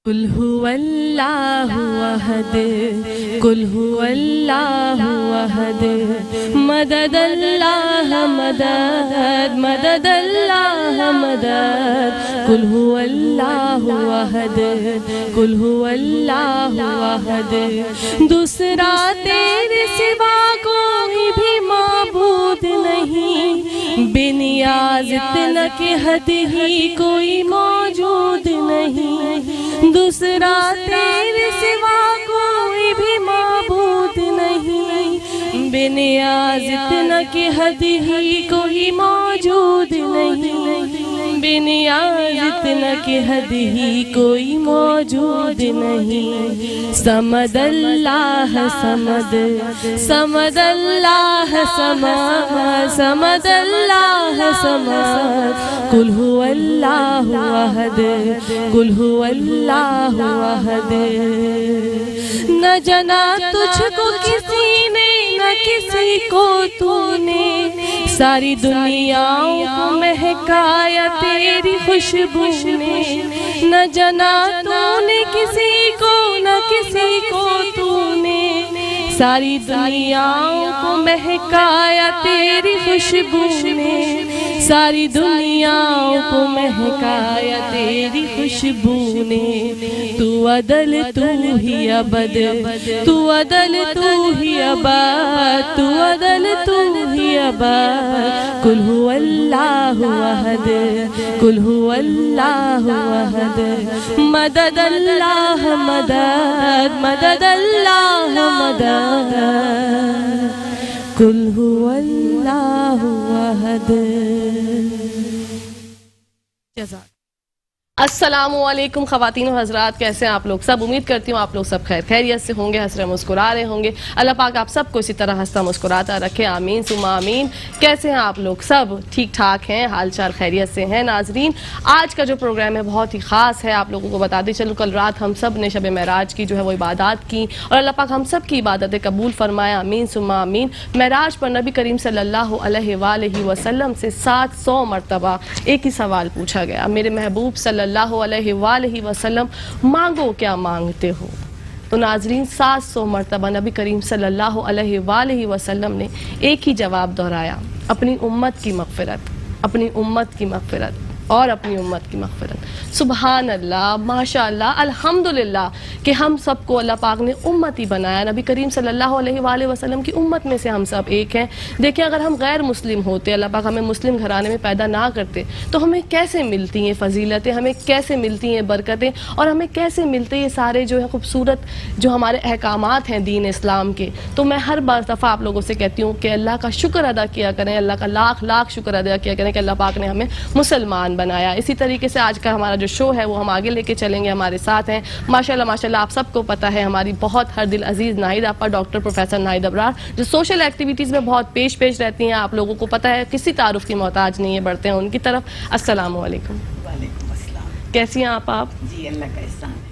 قل هو اللہ احد قل هو اللہ احد مدد اللہ مدد مدد اللہ مدد قل هو اللہ احد قل هو اللہ احد دوسرا تیرے سوا کوئی بھی معبود نہیں، بے نیاز اتنا کہ حد ہی کوئی موجود نہیں، دوسرا تیرے سوا کوئی بھی معبود نہیں، بے نیاز اتنا کہ حد ہی کوئی موجود نہیں، بے نیاز اتنا کہ حد ہی کوئی موجود نہیں۔ سمد اللہ سمد سمد اللہ سمد سمد اللہ سمد قل هو اللہ احد قل هو اللہ احد نہ جنا تجھ کو کسی نے نہ کسی کو تو نے، ساری دنیاؤں کو مہکایا تیری خوشبو نے، نہ جنا تو نے کسی کو نہ کسی کو تو نے، ساری دنیاؤں کو مہکایا تیری خوشبو نے، ساری دنیاؤں کو مہکایا تیری خوشبو نے، تو عدل تو ہی ابد تو عدل تو ہی ابد تو عدل تو ہی ابد قل هو اللہ احد قل هو اللہ احد مدد اللہ مدد مدد اللہ مدد قل هو اللہ احد۔ جزاک السلام علیکم خواتین و حضرات، کیسے ہیں آپ لوگ سب؟ امید کرتی ہوں آپ لوگ سب خیر خیریت سے ہوں گے، ہنس رہے مسکرا رہے ہوں گے۔ اللہ پاک آپ سب کو اسی طرح ہنستا مسکراتا رکھے، آمین ثم آمین۔ کیسے ہیں آپ لوگ سب؟ ٹھیک ٹھاک ہیں، حال چال خیریت سے ہیں؟ ناظرین، آج کا جو پروگرام ہے بہت ہی خاص ہے، آپ لوگوں کو بتاتے چلوں کل رات ہم سب نے شب معراج کی جو ہے وہ عبادات کی، اور اللہ پاک ہم سب کی عبادتیں قبول فرمائے، آمین ثم آمین۔ معراج پر نبی کریم صلی اللہ علیہ وآلہ وسلم سے 700 مرتبہ ایک ہی سوال پوچھا گیا، میرے محبوب صلی اللہ علیہ وآلہ وسلم مانگو کیا مانگتے ہو؟ تو ناظرین 700 مرتبہ نبی کریم صلی اللہ علیہ وآلہ وسلم نے ایک ہی جواب دہرایا، اپنی امت کی مغفرت، اپنی امت کی مغفرت اور اپنی امت کی مغفرت۔ سبحان اللہ، ماشاء اللہ، الحمدللہ کہ ہم سب کو اللہ پاک نے امتی بنایا، نبی کریم صلی اللہ علیہ وآلہ وسلم کی امت میں سے ہم سب ایک ہیں۔ دیکھیں اگر ہم غیر مسلم ہوتے، اللہ پاک ہمیں مسلم گھرانے میں پیدا نہ کرتے تو ہمیں کیسے ملتی ہیں فضیلتیں، ہمیں کیسے ملتی ہیں برکتیں، اور ہمیں کیسے ملتے یہ سارے جو ہے خوبصورت جو ہمارے احکامات ہیں دین اسلام کے۔ تو میں ہر بار دفعہ آپ لوگوں سے کہتی ہوں کہ اللہ کا شکر ادا کیا کریں، اللہ کا لاکھ لاکھ شکر ادا کیا کریں کہ اللہ پاک نے ہمیں مسلمان بنایا۔ اسی طریقے سے آج کا ہمارا جو شو ہے وہ ہم آگے لے کے چلیں گے، ہمارے ساتھ ہیں ماشاءاللہ ماشاءاللہ آپ سب کو پتہ ہے ہماری بہت ہر دل عزیز ناہید آپا، ڈاکٹر پروفیسر ناہید ابرار، جو سوشل ایکٹیویٹیز میں بہت پیش رہتی ہیں، آپ لوگوں کو پتہ ہے کسی تعارف کی محتاج نہیں ہے، بڑھتے ہیں ان کی طرف۔ السلام علیکم۔ وعلیکم السلام۔ کیسی ہیں آپ؟ جی اللہ کا احسان ہے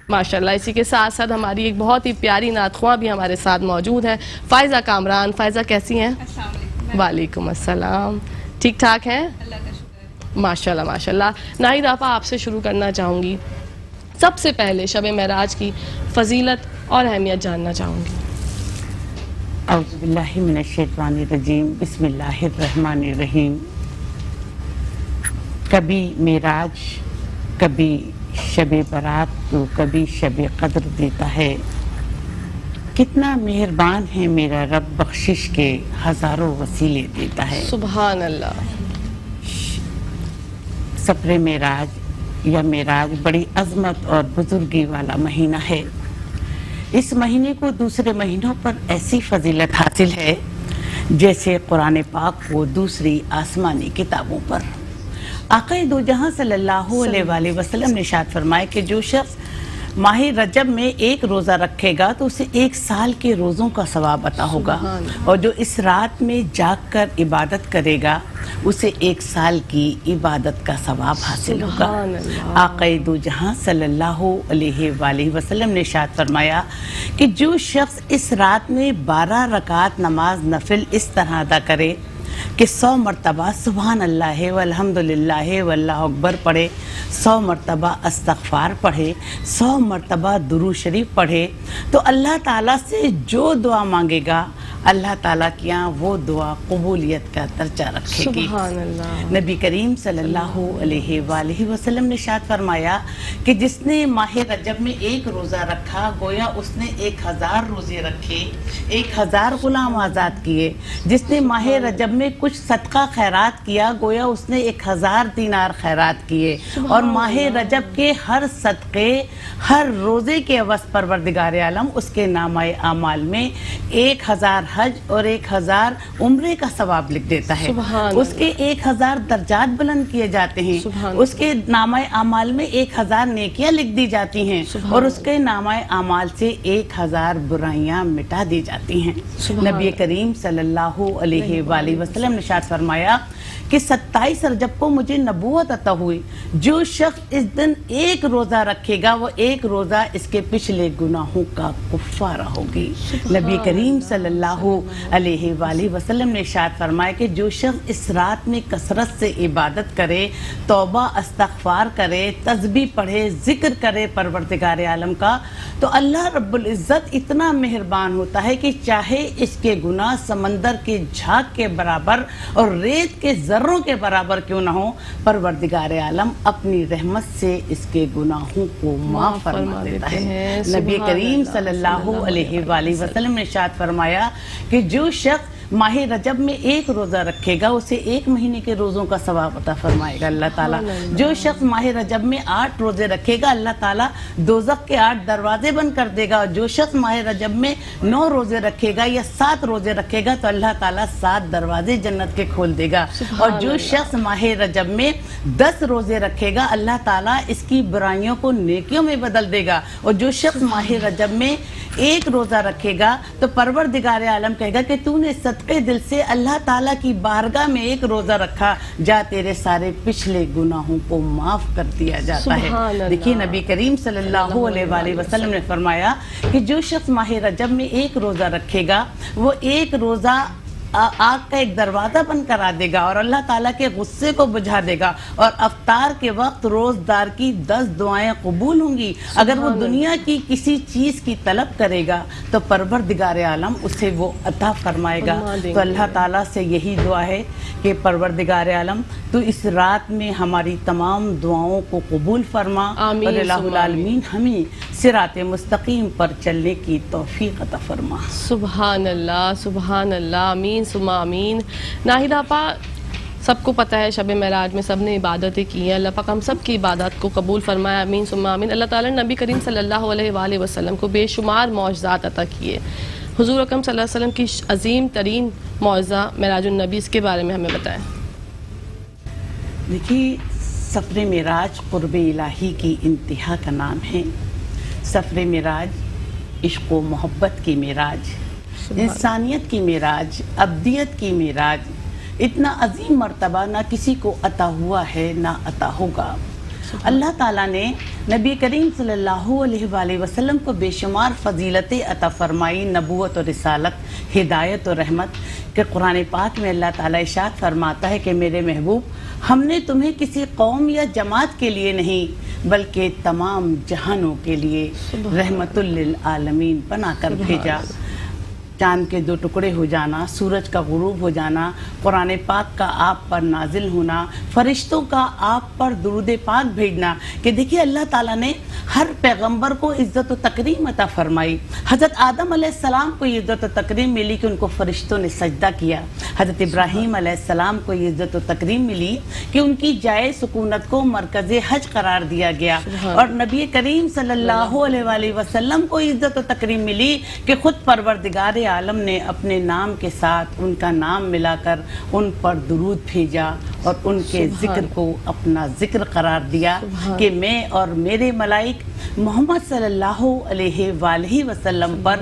ماشاءاللہ۔ اسی کے ساتھ ساتھ ہماری ایک بہت ہی پیاری نعت خواں بھی ہمارے ساتھ موجود ہے، فائزہ کامران۔ فائزہ کیسی ہیں؟ السلام علیکم۔ وعلیکم السلام، ٹھیک ٹھاک ہیں؟ اللہ کا شکر ہے۔ ماشاءاللہ ماشاءاللہ۔ ناہید آپا آپ سے شروع کرنا چاہوں گی، سب سے پہلے شب معراج کی فضیلت اور اہمیت جاننا چاہوں گی۔ اعوذ باللہ من الشیطان الرجیم، بسم اللہ الرحمن الرحیم۔ کبھی معراج، کبھی شب برات تو کبھی شب قدر دیتا ہے، کتنا مہربان ہے میرا رب، بخشش کے ہزاروں وسیلے دیتا ہے۔ سبحان اللہ۔ سفر معراج یا معراج بڑی عظمت اور بزرگی والا مہینہ ہے۔ اس مہینے کو دوسرے مہینوں پر ایسی فضیلت حاصل ہے جیسے قرآن پاک کو دوسری آسمانی کتابوں پر۔ آقا دو جہاں صلی اللہ علیہ وآلہ وسلم نے ارشاد فرمائے کہ جو شخص ماہ رجب میں ایک روزہ رکھے گا تو اسے 1 سال کے روزوں کا ثواب عطا ہوگا، اور جو اس رات میں جاگ کر عبادت کرے گا اسے 1 سال کی عبادت کا ثواب حاصل ہوگا۔ آقا دو جہاں صلی اللہ علیہ وآلہ وسلم نے ارشاد فرمایا کہ جو شخص اس رات میں 12 رکعت نماز نفل اس طرح ادا کرے کہ 100 مرتبہ سبحان اللہ والحمدللہ واللہ اکبر پڑھے، 100 مرتبہ استغفار پڑھے، 100 مرتبہ درود شریف پڑھے، تو اللہ تعالیٰ سے جو دعا مانگے گا اللہ تعالیٰ کے یہاں وہ دعا قبولیت کا درجہ رکھے گی۔ سبحان اللہ۔ نبی کریم صلی اللہ علیہ وآلہ وسلم نے ارشاد فرمایا کہ جس نے ماہ رجب میں ایک روزہ رکھا گویا اس نے 1000 روزے رکھے، 1000 غلام آزاد کیے۔ جس نے ماہ رجب میں کچھ صدقہ خیرات کیا گویا اس نے 1000 دینار خیرات کیے، اور ماہ رجب کے ہر صدقے ہر روزے کے عوض پروردگار عالم اس کے نامہ اعمال میں 1000 حج اور 1000 عمرے کا ثواب لکھ دیتا ہے۔ اس کے 1000 درجات بلند کیے جاتے ہیں، اس کے نامہ اعمال میں 1000 نیکیاں لکھ دی جاتی ہیں، اور اس کے نامہ اعمال سے 1000 برائیاں مٹا دی جاتی ہیں۔ نبی کریم صلی اللہ علیہ وآلہ وسلم نے ارشاد فرمایا کہ 27 رجب کو مجھے نبوت عطا ہوئی، جو شخص اس دن ایک روزہ رکھے گا وہ ایک روزہ اس کے پچھلے گناہوں کا کفارہ ہوگی۔ نبی کریم صلی اللہ علیہ وآلہ وسلم نے ارشاد فرمایا کہ جو شخص اس رات میں کثرت سے عبادت کرے، توبہ استغفار کرے، تسبیح پڑھے، ذکر کرے پروردگار عالم کا، تو اللہ رب العزت اتنا مہربان ہوتا ہے کہ چاہے اس کے گناہ سمندر کے جھاگ کے برابر اور ریت کے ذروں کے برابر کیوں نہ ہو، پروردگار عالم اپنی رحمت سے اس کے گناہوں کو معاف فرما دیتا ہے۔ نبی کریم صلی اللہ علیہ وآلہ وسلم نے ارشاد فرمایا کہ جو شخص ماہ رجب میں ایک روزہ رکھے گا اسے 1 مہینے کے روزوں کا ثواب عطا فرمائے گا اللہ تعالیٰ۔ جو شخص ماہ رجب میں 8 روزے رکھے گا اللہ تعالیٰ دوزخ کے 8 دروازے بند کر دے گا، اور جو شخص ماہ رجب میں 9 روزے رکھے گا یا 7 روزے رکھے گا تو اللہ تعالیٰ 7 دروازے جنت کے کھول دے گا، اور جو شخص ماہ رجب میں 10 روزے رکھے گا اللہ تعالیٰ اس کی برائیوں کو نیکیوں میں بدل دے گا، اور جو شخص ماہ رجب میں 1 روزہ رکھے گا تو پروردگار عالم کہے گا کہ تو نے صدقے دل سے اللہ تعالیٰ کی بارگاہ میں 1 روزہ رکھا، جا تیرے سارے پچھلے گناہوں کو معاف کر دیا جاتا ہے۔ دیکھیے نبی کریم صلی اللہ علیہ وآلہ وسلم نے فرمایا کہ جو شخص ماہ رجب میں 1 روزہ رکھے گا وہ 1 روزہ آگ کا ایک دروازہ بند کرا دے گا اور اللہ تعالیٰ کے غصے کو بجھا دے گا، اور افطار کے وقت روزدار کی 10 دعائیں قبول ہوں گی۔ اگر وہ دنیا کی کسی چیز کی طلب کرے گا تو پروردگار عالم اسے وہ عطا فرمائے گا۔ تو اللہ تعالیٰ سے یہی دعا ہے کہ پروردگار عالم تو اس رات میں ہماری تمام دعاؤں کو قبول فرما، اور الہ العالمین ہمیں صراط مستقیم پر چلنے کی توفیق عطا فرما۔ سبحان اللہ، سبحان اللہ، آمین ثم آمین۔ ناہید آپا، سب کو پتہ ہے شب معراج میں سب نے عبادتیں کی ہیں، اللہ پاک ہم سب کی عبادات کو قبول فرمائے، آمین ثم آمین۔ اللہ تعالیٰ نے نبی کریم صلی اللہ علیہ وآلہ وسلم کو بے شمار معجزات عطا کیے۔ حضور اکرم صلی اللہ علیہ وسلم کی عظیم ترین معجزہ معراج النبی، اس کے بارے میں ہمیں بتائیں۔ دیکھیے سفر معراج قرب الہی کی انتہا کا نام ہے۔ سفر معراج عشق و محبت کی معراج، انسانیت کی معراج، ابدیت کی معراج، اتنا عظیم مرتبہ نہ کسی کو عطا ہوا ہے نہ عطا ہوگا۔ اللہ تعالیٰ نے نبی کریم صلی اللہ علیہ وآلہ وسلم کو بے شمار فضیلتیں عطا فرمائی، نبوت اور رسالت، ہدایت اور رحمت، کہ قرآن پاک میں اللہ تعالیٰ ارشاد فرماتا ہے کہ میرے محبوب ہم نے تمہیں کسی قوم یا جماعت کے لیے نہیں بلکہ تمام جہانوں کے لیے رحمت للعالمین بنا کر بھیجا۔ چاند کے 2 ٹکڑے ہو جانا، سورج کا غروب ہو جانا، قرآن پاک کا آپ پر نازل ہونا، فرشتوں کا آپ پر درود پاک بھیجنا، کہ دیکھیے اللہ تعالیٰ نے ہر پیغمبر کو عزت و تکریم عطا فرمائی۔ حضرت آدم علیہ السلام کو یہ عزت و تکریم ملی کہ ان کو فرشتوں نے سجدہ کیا۔ حضرت ابراہیم علیہ السلام کو یہ عزت و تکریم ملی کہ ان کی جائے سکونت کو مرکز حج قرار دیا گیا، اور نبی کریم صلی اللہ علیہ وآلہ وسلم کو عزت و تکریم ملی کہ خود پروردگار عالم نے اپنے نام کے ساتھ ان کا نام ملا کر ان پر درود بھیجا اور ان کے ذکر کو اپنا ذکر قرار دیا کہ میں اور میرے ملائک محمد صلی اللہ علیہ وآلہ وسلم پر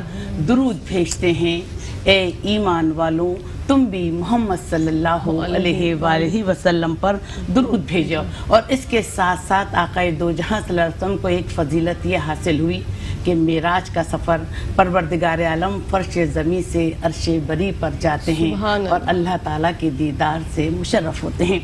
درود بھیجتے ہیں۔ اے ایمان والوں تم بھی محمد صلی اللہ علیہ وآلہ وسلم پر درود بھیجو۔ اور اس کے ساتھ ساتھ آقا دو جہاں صلی اللہ علیہ وسلم کو ایک فضیلت یہ حاصل ہوئی کہ معراج کا سفر پروردگار عالم فرش زمین سے عرش بری پر جاتے ہیں اور اللہ تعالیٰ کے دیدار سے مشرف ہوتے ہیں۔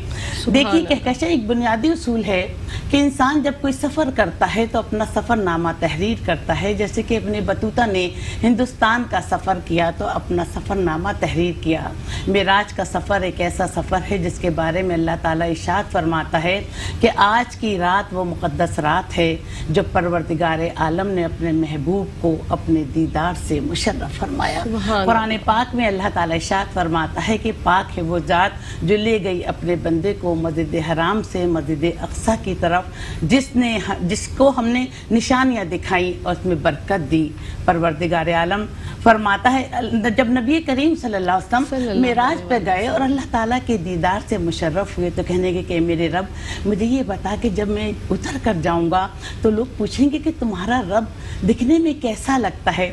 دیکھیے کہکشاں ایک بنیادی اصول ہے کہ انسان جب کوئی سفر کرتا ہے تو اپنا سفر نامہ تحریر کرتا ہے، جیسے کہ ابن بطوطہ نے ہندوستان کا سفر کیا تو اپنا سفر نامہ تحریر کیا۔ معراج کا سفر ایک ایسا سفر ہے جس کے بارے میں اللہ تعالیٰ ارشاد فرماتا ہے کہ آج کی رات وہ مقدس رات ہے جو پروردگار عالم نے اپنے محبوب کو اپنے دیدار سے مشرف فرمایا۔ قرآن پاک میں اللہ تعالیٰ ارشاد فرماتا ہے کہ پاک ہے وہ ذات جو لے گئی اپنے بندے کو مسجد حرام سے مسجد اقصی کی طرف، جس کو ہم نے نشانیاں دکھائیں اور اس میں برکت دی۔ پروردگار عالم فرماتا ہے جب نبی کریم صلی اللہ علیہ وسلم معراج پہ گئے اور اللہ تعالیٰ کے دیدار سے مشرف ہوئے تو کہنے گے کہ میرے رب مجھے یہ بتا کہ جب میں اتر کر جاؤں گا تو لوگ پوچھیں گے کہ تمہارا رب دکھنے میں کیسا لگتا ہے،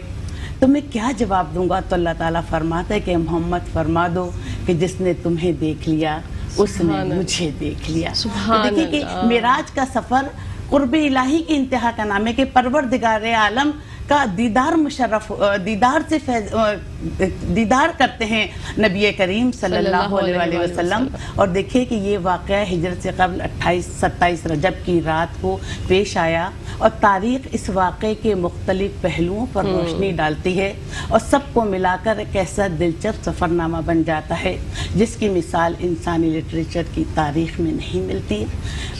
تو میں کیا جواب دوں گا؟ تو اللہ تعالیٰ فرماتا ہے کہ محمد فرما دو کہ جس نے تمہیں دیکھ لیا اس نے مجھے دیکھ لیا۔ دیکھیے کہ معراج کا سفر قرب الہی کی انتہا کا نام ہے کہ پروردگار عالم کا دیدار کرتے ہیں نبی کریم صلی اللہ علیہ وسلم۔ اور دیکھیے کہ یہ واقعہ ہجرت سے قبل 27 رجب کی رات کو پیش آیا اور تاریخ اس واقعے کے مختلف پہلوؤں پر روشنی ڈالتی ہے اور سب کو ملا کر ایک ایسا دلچسپ سفر نامہ بن جاتا ہے جس کی مثال انسانی لٹریچر کی تاریخ میں نہیں ملتی۔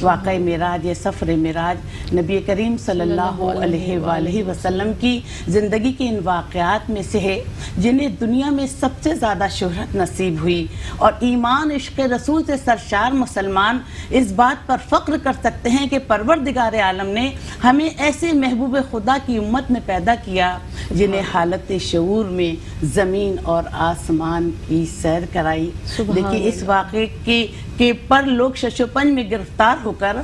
واقعہ معراج، یہ سفر معراج نبی کریم صلی اللہ علیہ وآلہ وسلم کی زندگی کے ان واقعات میں سے ہے جنہیں دنیا میں سب سے زیادہ شہرت نصیب ہوئی، اور ایمان عشق رسول سے سرشار مسلمان اس بات پر فخر کر سکتے ہیں کہ پروردگار عالم نے ہمیں ایسے محبوب خدا کی امت میں پیدا کیا جنہیں حالت شعور میں زمین اور آسمان کی سیر کرائی۔ دیکھیے اس واقعے کے پر لوگ شش و پنج میں گرفتار ہو کر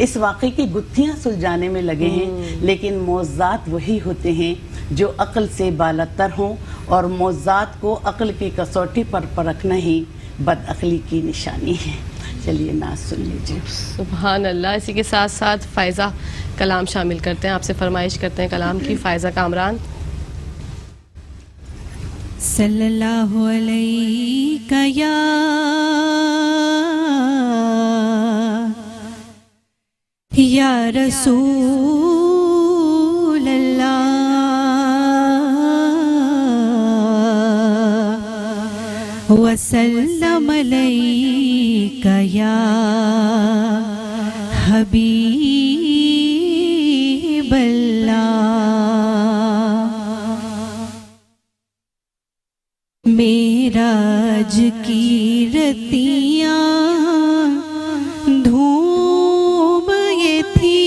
اس واقعے کی گتھیاں سلجھانے میں لگے ہیں، لیکن معجزات وہی ہوتے ہیں جو عقل سے بالاتر ہوں، اور معجزات کو عقل کی کسوٹی پر پرکھنا ہی بدعقلی کی نشانی ہے۔ چلیے نعت سن لیجیے۔ سبحان اللہ۔ اسی کے ساتھ ساتھ فائزہ کلام شامل کرتے ہیں، آپ سے فرمائش کرتے ہیں کلام کی۔ فائزہ کامران۔ صلی اللہ علیہ یا رسول اللہ وسلم علیک یا حبیب اللہ۔ معراج کی رتیاں دھوم یہ تھی،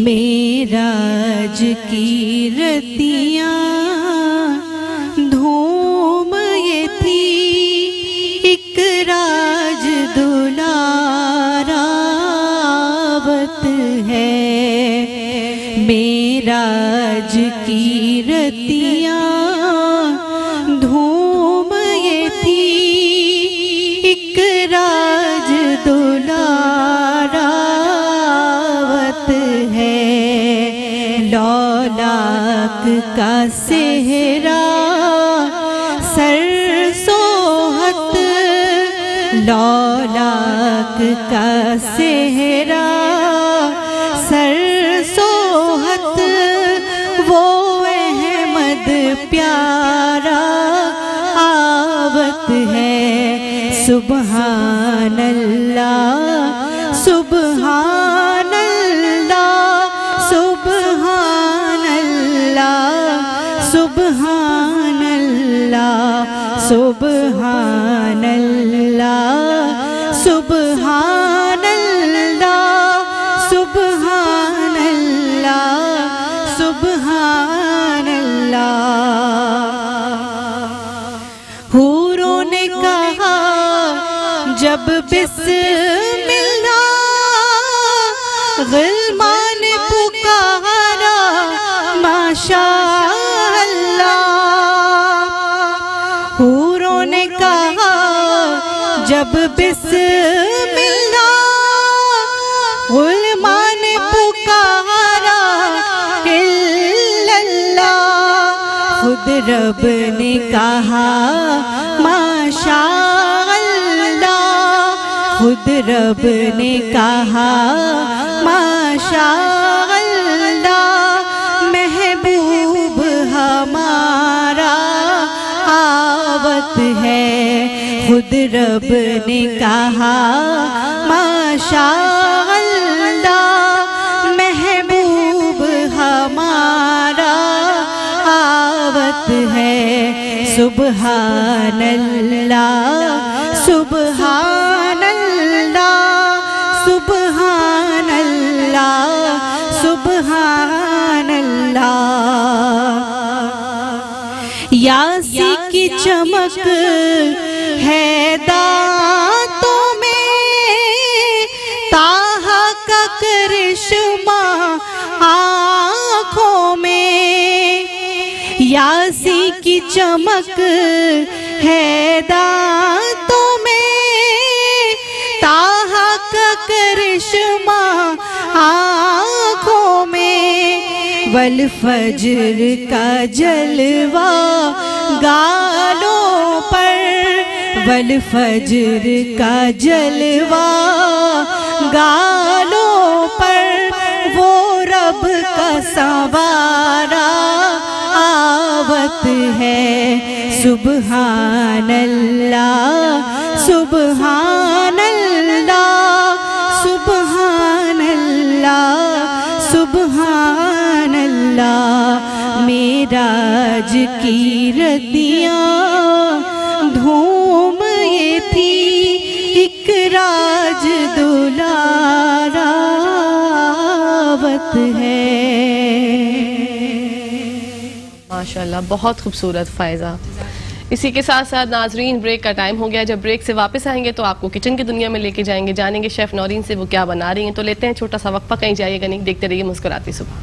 معراج کی رتیاں دھوم یہ تھی، ایک راج دلاراوت ہے، معراج کی رتیاں دھوم یہ تھی، ایک راج دلاراوت ہے، لولاک کا صحرا سر سوہت، لولاک کا صحرا سر سوہت، وہ احمد پیارا آوت ہے، سبحان اللہ سبحان اللہ سبحان اللہ سبحان اللہ سبحان اللہ سبحان اللہ سبحان اللہ سبحان اللہ۔ حوروں نے کہا جب بسم اللہ، غلمان پکارا ماشاء اللہ۔ حوروں نے کہا جب بسم اللہ، غلمان پکارا खुद रब ने कहा माशाअल्लाह, खुद रब ने कहा माशाअल्लाह, महबूब हमारा आवत है। खुद रब ने कहा माशाअल्लाह, महबूब हमारा आवत है। सुबहानल्लाह सुबहानल्लाह सुबहानल्लाह सुबहानल्लाह। यासी की चमक है दांतों में, ताहा का करिश्मा आँखों में। यासी की चमक है दांतों में, ताहा का करिश्मा आँखों में। वल फज्र का जलवा गालों पर, वल फज्र का जलवा गालों पर। वो रब का संवारा आवत है। सुबहानल्लाह सुबहानल्लाह सुबहानल्लाह सुबहानल्लाह। मेराज की रतियाँ धूम ये थी, एक राज दुलारावत है। माशाल्लाह, बहुत खूबसूरत फ़ायज़ा। इसी के साथ साथ नाजरीन ब्रेक का टाइम हो गया। जब ब्रेक से वापस आएंगे तो आपको किचन की दुनिया में लेके जाएंगे, जानेंगे शेफ़ नौरीन से वो क्या बना रही हैं। तो लेते हैं छोटा सा वक्फा, कहीं जाइएगा नहीं, देखते रहिए मुस्कुराती सुबह।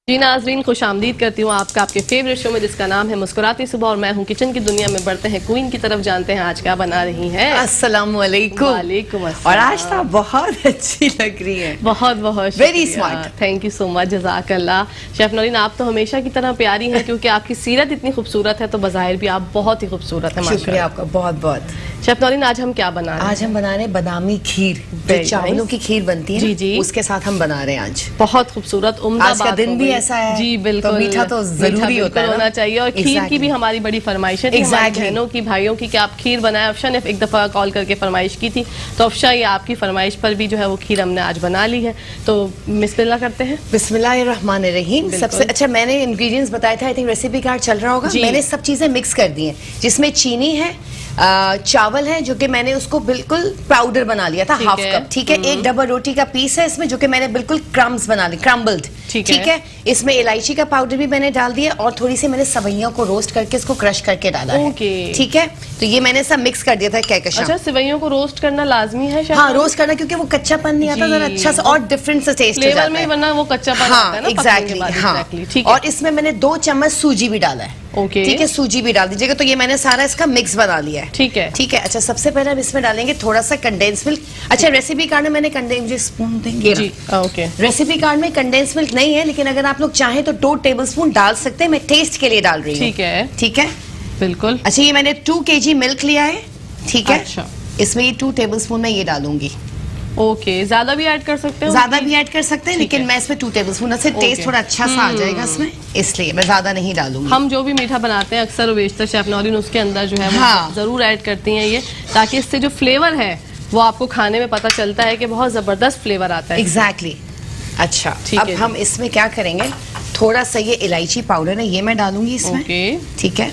जी नाजरीन, खुश आमदीद करती हूँ आपका आपके फेवरेट शो में जिसका नाम है मुस्कुराती सुबह, और मैं हूँ किचन की दुनिया में। बढ़ते हैं क्वीन की तरफ, जानते हैं आज क्या बना रही हैं। अस्सलामुअलैकुम। वालेकुम अस्सलाम। और आज तो आप बहुत अच्छी लग रही हैं। बहुत बहुत Very smart. Thank you so much, जज़ाकल्लाह। शेफ़ नौरीन, आप तो हमेशा की तरह प्यारी हैं, क्योंकि आपकी सीरत इतनी खूबसूरत है, तो बज़ाहिर भी आप बहुत ही खूबसूरत हैं। शुक्रिया आपका बहुत बहुत। शेफ़ नौरीन, आज हम क्या बना रहे हैं? आज हम बना रहे हैं बादामी खीर, जो Very चावलों nice. की खीर बनती है जी, जी। उसके साथ हम बना रहे हैं आज। बहुत खूबसूरत, उम्दा आज का बात दिन हो भी गई। ऐसा है, जी बिल्कुल, तो मीठा तो जरूरी होता है ना? होना चाहिए। और खीर की Exactly. भी हमारी बड़ी फरमाइश है, हमारी Exactly. बहनों की, भाइयों की, कि आप खीर बनाएं। अफशा ने एक दफ़ा कॉल करके फरमाइश की थी, तो अफशा ये आपकी फरमाइश पर भी जो है वो खीर हमने आज बना ली है। तो बिस्मिल्लाह करते हैं। बिस्मिल्लाहिर्रहमानिर्रहीम। सबसे अच्छा मैंने इंग्रेडिएंट्स बताए थे, आई थिंक रेसिपी कार्ड चल रहा होगा। जी। मैंने सब चीजें मिक्स कर दी हैं, जिसमें चीनी है, चावल है जो कि मैंने उसको बिल्कुल पाउडर बना लिया था, ठीक हाफ है। कप, ठीक है। एक डबल रोटी का पीस है इसमें, जो कि मैंने बिल्कुल क्रम्ब्स बना ली, क्रम्बल्ड, ठीक है। ठीक है। इसमें इलायची का पाउडर भी मैंने डाल दिया, और थोड़ी सी मैंने सवैयों को रोस्ट करके इसको क्रश करके डाला है, ओके। ठीक है। तो ये मैंने सब मिक्स कर दिया था कहकशां। अच्छा, सेवइयों को रोस्ट करना लाजमी है शेफ़? हाँ, रोस्ट करना, क्योंकि वो कच्चापन नहीं आता, जी। जरा अच्छा सा और डिफरेंट सा टेस्ट हो फ्लेवर जाता में, है। वरना वो कच्चापन आता हाँ, है ना पकने के एग्जैक्टली, बाद। हाँ। Exactly, ठीक है। और इसमें मैंने 2 चम्मच सूजी भी डाला है, ओके। ठीक है। सूजी भी डाल दीजिएगा। तो ये मैंने सारा इसका मिक्स बना लिया है, ठीक है। ठीक है। अच्छा, सबसे पहले हम इसमें डालेंगे थोड़ा सा कंडेंस मिल्क। अच्छा, रेसिपी कार्ड में मैंने मुझे स्पून देंगे जी, ओके। रेसिपी कार्ड में कंडेंस मिल्क नहीं है, लेकिन अगर आप लोग चाहें तो 2 टेबलस्पून डाल सकते हैं। मैं टेस्ट के लिए डाल रही हूँ, ठीक है, ठीक है। बिल्कुल। अच्छा, ये मैंने 2 kg मिल्क लिया है, ठीक है। अच्छा। इसमें ये 2 टेबलस्पून मैं ये डालूंगी। ओके, ज्यादा भी ऐड कर सकते हो? ज्यादा भी ऐड कर सकते हैं, ठीक लेकिन है। मैं इसमें 2 टेबलस्पून से टेस्ट ओके। थोड़ा अच्छा सा आ जाएगा इसमें, इसलिए मैं ज्यादा नहीं डालूंगी। हम जो भी मीठा बनाते हैं अक्सर बेशतर शेफ़ नौरीन उसके अंदर जो है वो हाँ। जरूर ऐड करती हैं ये, ताकि इससे जो फ्लेवर है वो आपको खाने में पता चलता है कि बहुत जबरदस्त फ्लेवर आता है। एग्जैक्टली। अच्छा, ठीक अब है हम इसमें क्या करेंगे, थोड़ा सा ये इलायची पाउडर है, ये मैं डालूंगी इसमें, ओके, ठीक है।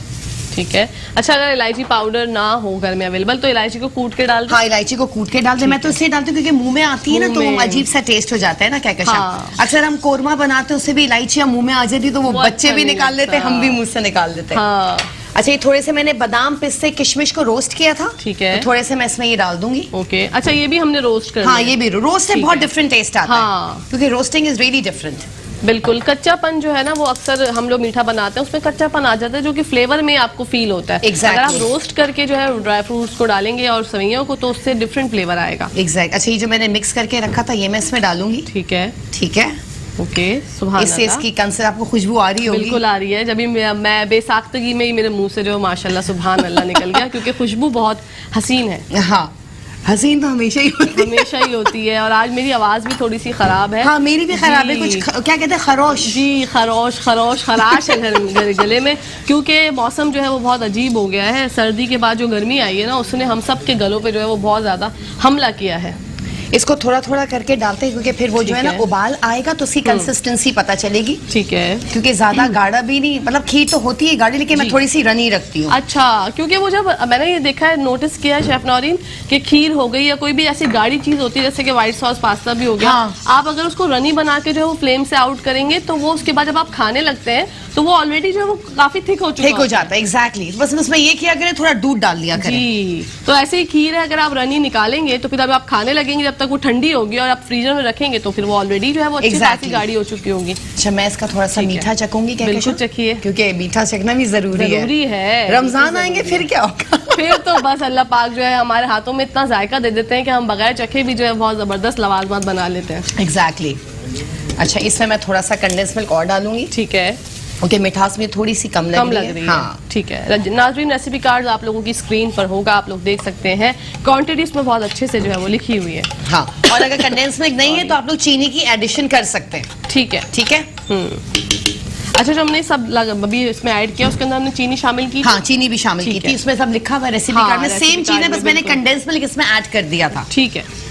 ठीक है। अच्छा, अगर इलायची पाउडर ना हो घर में अवेलेबल, तो इलायची को कूट के डाल दो? हाँ, इलायची को कूट के डाल दे। मैं तो इसलिए डालती हूँ क्योंकि मुंह में आती है ना, तो मुंह में। अजीब सा टेस्ट हो जाता है ना कहकशां। हाँ। अक्सर हम कोरमा बनाते हैं, उससे भी इलायचियाँ मुंह में आ जाती, तो वो वो बच्चे अच्छा भी नहीं निकाल लेते हैं, लगता। हम भी मुंह से निकाल देते हैं। हाँ, अच्छा, ये थोड़े से मैंने बादाम, पिस्ते, किशमिश को रोस्ट किया था, ठीक है। तो थोड़े से मैं इसमें ये डाल दूंगी। ओके। अच्छा, ये भी हमने रोस्ट कर हाँ, लिया? ये भी रोस्ट से ठीक बहुत है। डिफरेंट टेस्ट आता हाँ। है, क्योंकि रोस्टिंग इज रियली डिफरेंट। बिल्कुल। कच्चापन जो है ना, वो अक्सर हम लोग मीठा बनाते हैं उसमें कच्चापन आ जाता है, जो कि फ्लेवर में आपको फील होता है। Exactly. अगर आप रोस्ट करके जो है ड्राई फ्रूट्स को डालेंगे और सेवइयों को, तो उससे डिफरेंट फ्लेवर आएगा। एग्जैक्ट। अच्छा, ये जो मैंने मिक्स करके रखा था, ये मैं इसमें डालूंगी, ठीक है, ठीक है। ओके, सुभान इससे अल्लाह। इसकी कंसर आपको खुशबू आ रही होगी। बिल्कुल आ रही है, जब भी मैं बेसाख्तगी में ही मेरे मुंह से जो माशाल्लाह सुभान अल्लाह निकल गया, क्योंकि खुशबू बहुत हसीन है। हाँ, हसीन तो हमेशा ही होती है। हमेशा ही होती है। और आज मेरी आवाज़ भी थोड़ी सी ख़राब है। हाँ, मेरी भी खराब है, जी। कुछ क्या कहते हैं, खरोश। जी, खराश है गले में, क्योंकि मौसम जो है वो बहुत अजीब हो गया है। सर्दी के बाद जो गर्मी आई है ना, उसने हम सब के गलों पे जो है वो बहुत ज़्यादा हमला किया है। इसको थोड़ा थोड़ा करके डालते हैं, क्योंकि फिर वो जो है ना ठीक है। उबाल आएगा तो उसकी कंसिस्टेंसी पता चलेगी। ठीक है। क्योंकि ज्यादा गाढ़ा भी नहीं, मतलब खीर तो होती है गाढ़ी, लेकिन मैं जी। थोड़ी सी रनी रखती हूँ। अच्छा, क्योंकि वो जब मैंने ये देखा है, नोटिस किया है शेफ नौरीन, कि खीर हो गई या कोई भी ऐसी गाढ़ी चीज होती है जैसे कि व्हाइट सॉस पास्ता भी हो गया, हाँ। आप अगर उसको रनी बना के जो है वो फ्लेम से आउट करेंगे तो वो उसके बाद जब आप खाने लगते हैं तो वो ऑलरेडी जो है वो काफी थिक हो चुका ठीक हो जाता है, एग्जैक्टली। बस उसमें ये किया करें, थोड़ा दूध डाल दिया करें। जी। तो ऐसे ही खीर है, अगर आप रनी निकालेंगे तो फिर अब आप खाने लगेंगे, जब तक वो ठंडी होगी और आप फ्रीजर में रखेंगे तो फिर वो ऑलरेडी जो है वो अच्छी खासी Exactly. गाढ़ी हो चुकी होगी। अच्छा, मैं इसका थोड़ा सा ठीक है। मीठा चखूंगी क्या? बिल्कुल चखिए। क्योंकि मीठा चखना भी जरूरी है। रमजान बिल्कुल आएंगे जरूरी फिर क्या होगा? फिर तो बस अल्लाह पाक जो है हमारे हाथों में इतना जायका दे देते हैं कि हम बगैर चखे भी जो है बहुत जबरदस्त लवाजमात बना लेते हैं। एग्जैक्टली। अच्छा, इसमें मैं थोड़ा सा कंडेंस मिल्क और डालूंगी। ठीक है। ओके, मिठास में थोड़ी सी कम कम लग लग रही है। हाँ। ठीक है। नाज़रीन, रेसिपी कार्ड आप लोगों की स्क्रीन पर होगा, आप लोग देख सकते हैं। क्वांटिटी इसमें बहुत अच्छे से जो है वो लिखी हुई है। हाँ, और अगर कंडेंस मिल्क नहीं है तो आप लोग चीनी की एडिशन कर सकते हैं। ठीक है। ठीक है। अच्छा, जो हमने सब अभी इसमें ऐड किया उसके अंदर हमने चीनी शामिल की। हाँ, चीनी भी शामिल की ठीक थी, है। उसमें सब लिखा हुआ है रेसिपी हाँ, कार्ड में। रेसिपी सेम चीज है, कार्ड बस में मैंने बिल्कुल। कंडेंस मिल्क इसमें ऐड कर दिया था। ठीक है।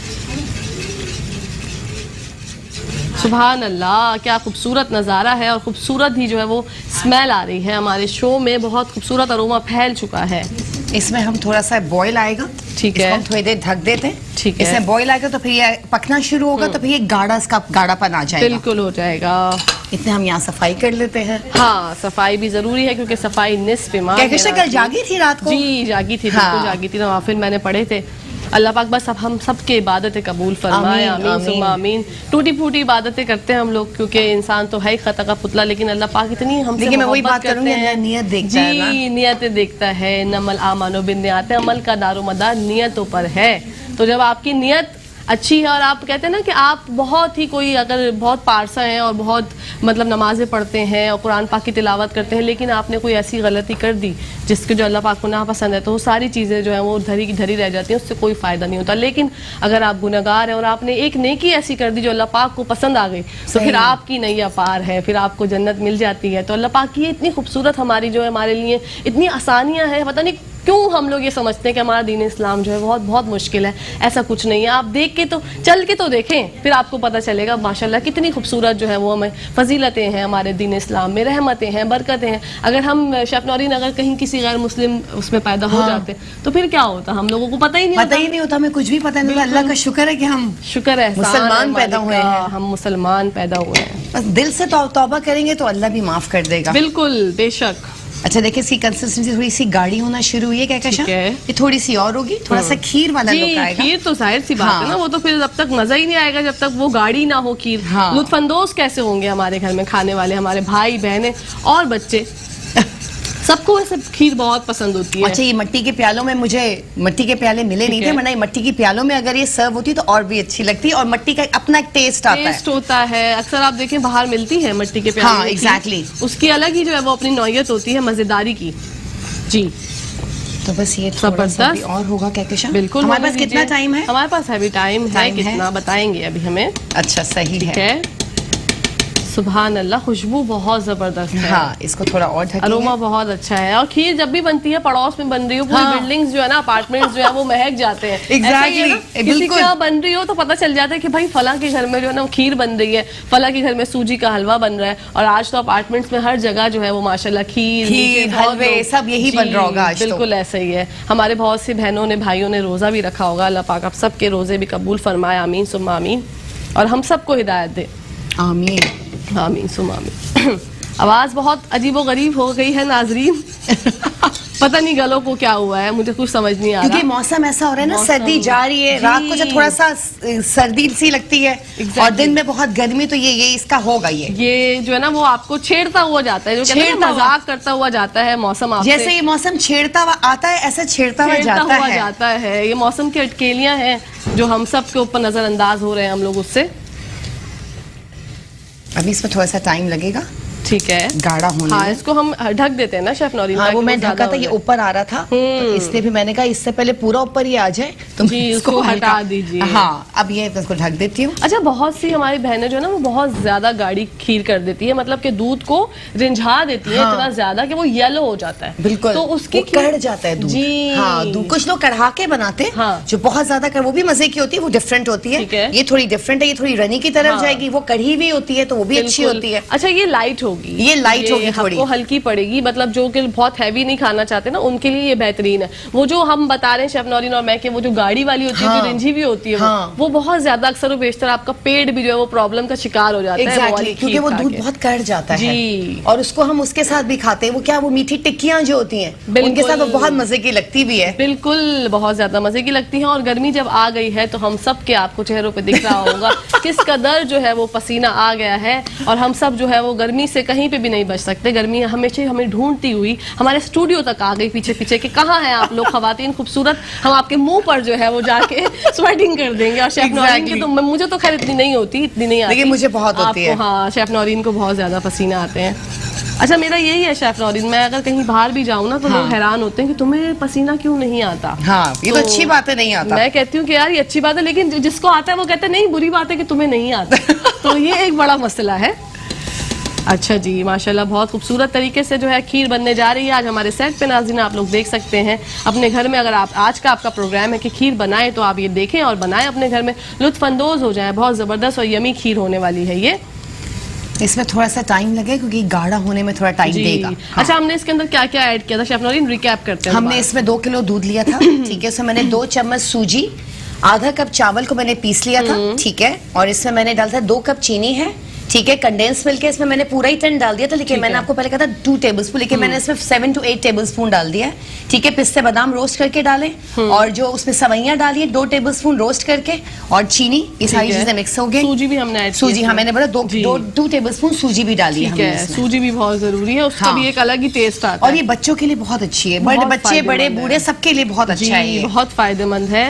सुभान अल्लाह, क्या खूबसूरत नज़ारा है, और खूबसूरत ही जो है वो स्मेल आ रही है। हमारे शो में बहुत खूबसूरत अरोमा फैल चुका है। इसमें हम थोड़ा सा बॉईल आएगा, ठीक इसको है। हम थोड़ी देर ढक देते हैं। ठीक है। इसमें बॉईल आएगा तो फिर ये पकना शुरू होगा, तो फिर ये गाढ़ा, इसका गाढ़ापन आ जाएगा। बिल्कुल हो जाएगा। इतने हम यहाँ सफाई कर लेते हैं। हाँ, सफाई भी जरूरी है, क्योंकि सफाई निस्फ ईमान है। कहकशा कल जागी थी रात को? जी, जागी थी, हाँ। बिल्कुल जागी थी। नवाफिल मैंने पढ़े थे। अल्लाह पाक बस अब हम सबके इबादतें कबूल फरमाए। आमीन, आमीन सुम्मा आमीन। टूटी फूटी इबादतें करते हैं हम लोग, क्योंकि इंसान तो है ही खता का पुतला, लेकिन अल्लाह पाक इतनी हमसे लेकिन मैं वही मोहब्बत बात करूंगी, करते हैं। अल्लाह नियत देखता है ना। जी, नियतें देखता है। नमल आमानो बिन्नियात, अमल का दारोमदार नियतों पर है। तो जब आपकी नियत अच्छी है, और आप कहते हैं ना कि आप बहुत ही कोई अगर बहुत पारसा हैं और बहुत मतलब नमाजें पढ़ते हैं और कुरान पाक की तिलावत करते हैं, लेकिन आपने कोई ऐसी गलती कर दी जिसके जो अल्लाह पाक को नापसंद है, तो वो सारी चीज़ें जो हैं वो धरी की धरी रह जाती हैं, उससे कोई फ़ायदा नहीं होता। लेकिन अगर आप गुनहगार हैं और आपने एक नेकी ऐसी कर दी जो अल्लाह पाक को पसंद आ गई, तो फिर आपकी नैया पार है, फिर आपको जन्नत मिल जाती है। तो अल्लाह पाक की इतनी खूबसूरत हमारी जो है हमारे लिए इतनी आसानियाँ हैं, पता नहीं क्यों हम लोग ये समझते हैं कि हमारा दीन इस्लाम जो है बहुत बहुत मुश्किल है। ऐसा कुछ नहीं है। आप देख के तो चल के तो देखें, फिर आपको पता चलेगा माशाल्लाह कितनी खूबसूरत जो है वो हमें फजीलतें हैं हमारे दीन इस्लाम में, रहमतें हैं, बरकतें हैं। अगर हम शेफ नौरीन अगर कहीं किसी गैर मुस्लिम उसमें पैदा हो जाते तो फिर क्या होता, हम लोगों को पता ही नहीं पता ही नहीं होता, हमें कुछ भी पता नहीं होता। अल्लाह का शुक्र है कि हम शुक्र है, मुसलमान पैदा हुए हैं। हम मुसलमान पैदा हुए हैं। बस दिल से तौबा करेंगे तो अल्लाह भी माफ कर देगा। बिल्कुल, बेशक। अच्छा, देखिए इसकी कंसिस्टेंसी थोड़ी सी गाढ़ी होना शुरू हुई है। क्या ठीक है। ये थोड़ी सी और होगी, थोड़ा सा खीर वाला जी, लुक आएगा। खीर तो जाहिर सी बात है ना, वो तो फिर जब तक मजा ही नहीं आएगा जब तक वो गाढ़ी ना हो खीर। हाँ। लुत्फानंदोज कैसे होंगे हमारे घर में खाने वाले, हमारे भाई बहनें और बच्चे, सबको वैसे खीर बहुत पसंद होती है। अच्छा, ये मिट्टी के प्यालों में मुझे मिट्टी के प्याले मिले नहीं थे, वरना ये मिट्टी की प्यालों में अगर ये सर्व होती तो और भी अच्छी लगती, और मिट्टी का अपना एक टेस्ट आता है। टेस्ट होता है। अक्सर आप देखें बाहर मिलती है मिट्टी के प्याले हाँ, में खीर। exactly। उसकी अलग ही जो है वो अपनी नौयत होती है मजेदारी की। जी, तो बस ये थोड़ा सा भी जबरदस्त। और होगा कहकशा? बिल्कुल। हमारे होने पास कितना दीजिए। टाइम है? हमारे पास अभी टाइम है, टाइम है? कितना बताएंगे अभी हमें। अच्छा, सही ठीक है। है। सुभान अल्लाह, खुशबू बहुत जबरदस्त है। हाँ, इसको थोड़ा और ढकेंगे। अरोमा बहुत अच्छा है। और खीर जब भी बनती है पड़ोस में बन रही हो, पूरी हाँ। बिल्डिंग्स जो है ना, अपार्टमेंट्स जो है वो महक जाते हैं। Exactly, ऐसा ही है ना, किसी बिल्कुल। के यहाँ बन रही हो तो पता चल जाता है कि भाई फला के घर में जो है ना खीर बन रही है, फला के घर में सूजी का हलवा बन रहा है। और आज तो अपार्टमेंट्स में हर जगह जो है वो माशाल्लाह खीर, मीठे बहुत हलवे, लोग- सब यही जी, बन रहा होगा आज तो। बिल्कुल ऐसा ही है। हमारे बहुत सी बहनों ने, भाइयों ने रोजा भी रखा होगा। अल्लाह पाक आप सबके रोजे भी कबूल फरमाए। आमीन सुम्मा आमीन। और हम सबको हिदायत दे। आमीन। आमीन सुम्मा आमीन। आवाज बहुत अजीबो गरीब हो गई है नाजरीन। पता नहीं गलों को क्या हुआ है, मुझे कुछ समझ नहीं आ रहा। क्योंकि मौसम ऐसा हो रहा है ना, मौसम- सर्दी जा रही है, जी। रात को जब थोड़ा सा सर्दी सी लगती है Exactly। और दिन में बहुत गर्मी, तो ये इसका होगा। ये जो है ना वो आपको छेड़ता हुआ जाता है, जो कहते हैं ना, छेड़ता हुआ। मजाक करता हुआ जाता है मौसम आपसे। जैसे ये मौसम छेड़ता हुआ आता है, ऐसा छेड़ता हुआ छेड़ता जाता हुआ है। जाता है। ये मौसम की अटकेलियां हैं जो हम सब के ऊपर नजरअंदाज हो रहे हैं हम लोग उससे। अभी इसमें थोड़ा सा टाइम लगेगा ठीक है, गाढ़ा होने हाँ में। इसको हम ढक देते हैं ना शेफ नौरीन। हाँ, ताकि वो मैं ज़्यादा ढका था, हो ये जाए। ऊपर आ रहा था तो इसलिए भी मैंने कहा इससे पहले पूरा ऊपर ये आ जाए तो जी, उसको हटा दीजिए। हाँ, अब ये इसको ढक देती हूँ। अच्छा, बहुत सी हमारी बहनें जो है ना वो बहुत ज्यादा गाढ़ी खीर कर देती है, मतलब कि दूध को रिंझा देती है हाँ। इतना ज्यादा कि वो येलो हो जाता है। बिल्कुल, तो उसकी वो कढ़ जाता है दूध। जी हाँ, कुछ लोग कढ़ा के बनाते हैं, हाँ। जो बहुत ज्यादा वो भी मजे की होती है, वो डिफरेंट होती है। ठीक है। ये थोड़ी डिफरेंट है, ये थोड़ी रनी की तरफ हाँ। जाएगी, वो कढ़ी हुई होती है तो वो भी अच्छी बिल्कुल। होती है। अच्छा, ये लाइट होगी, ये लाइट होगी थोड़ी। आपको हल्की पड़ेगी, मतलब जो कि बहुत हैवी नहीं खाना चाहते ना उनके लिए ये बेहतरीन है। वो जो हम बता रहे हैं शेफ नौरीन और मैं कि वो जो गाड़ी वाली होती है, हाँ। जो रिंझी भी होती है, हाँ। वो बहुत ज्यादा अक्सर और बेशतर आपका पेट भी जो है वो प्रॉब्लम का शिकार हो जाता है वो वाली खीर क्योंकि वो खा दूध के। बहुत कढ़ जाता है जी। और उसको हम उसके साथ भी खाते हैं। वो क्या, वो मीठी टिक्कियां जो होती हैं उनके साथ वो बहुत मजे की लगती भी है। बिल्कुल, बहुत ज्यादा मजे की लगती है। और गर्मी जब आ गई है तो हम सब के आपको चेहरों पे दिख रहा होगा किस कदर जो है वो पसीना आ गया है, और हम सब जो है वो गर्मी से कहीं पे भी नहीं बच सकते। गर्मी हमेशा हमें ढूंढती हुई हमारे स्टूडियो तक आ गई पीछे पीछे कि कहाँ हैं आप लोग खवातीन खूबसूरत, हम आपके मुंह पर जो है वो जाके स्वेटिंग कर देंगे। और शेफ नौरीन की तो मुझे तो खैर इतनी नहीं होती, इतनी नहीं आती, लेकिन मुझे बहुत होती है। हाँ, शेफ नौरीन को बहुत ज्यादा पसीना आते हैं। अच्छा, मेरा यही है शेफ नौरीन, मैं अगर कहीं बाहर भी जाऊँ ना तो लोग हैरान होते हैं कि तुम्हें पसीना क्यों नहीं आता। हाँ, ये तो अच्छी बात है, नहीं आता। मैं कहती हूँ कि यार ये अच्छी बात है, लेकिन जिसको आता है वो कहता है नहीं, बुरी बात है कि तुम्हें नहीं आता। तो ये एक बड़ा मसला है। अच्छा जी, माशाल्लाह बहुत खूबसूरत तरीके से जो है खीर बनने जा रही है आज हमारे सेट पे। नाज़रीन, आप लोग देख सकते हैं अपने घर में, अगर आप आज का आपका प्रोग्राम है कि खीर बनाएं तो आप ये देखें और बनाएं अपने घर में, लुत्फानंदोज हो जाएं। बहुत ज़बरदस्त और यमी खीर होने वाली है ये। इसमें थोड़ा सा टाइम लगे क्योंकि गाढ़ा होने में थोड़ा टाइम देगा। हाँ। अच्छा, हमने इसके अंदर क्या क्या ऐड किया था शेफ नौरीन, रिकैप करते हैं। हमने इसमें 2 किलो दूध लिया था, ठीक है। उसमें मैंने 2 चम्मच सूजी, आधा कप चावल को मैंने पीस लिया था, ठीक है। और इसमें मैंने डाला था 2 कप चीनी है, ठीक है। कंडेंस मिल्क है, इसमें मैंने पूरा ही 10 डाल दिया था, लेकिन मैंने आपको पहले कहा था 2 टेबलस्पून, लेकिन मैंने इसमें 7 to 8 टेबलस्पून डाल दिया है, ठीक है। पिस्ते बादाम रोस्ट करके डालें, और जो उसमें सवैयां डाली है 2 टेबलस्पून रोस्ट करके, और चीनी, ये सारी चीजें मिक्स हो गई। सूजी भी हमने ऐड की, सूजी, हाँ मैंने बोला 2 टेबलस्पून सूजी भी डाली है हमने इसमें। सूजी भी बहुत जरूरी है, उसका भी एक अलग ही टेस्ट आता है। और ये बच्चों के लिए बहुत अच्छी है, बड़े बच्चे बड़े बूढ़े सबके लिए बहुत अच्छा है ये। बहुत फायदेमंद है,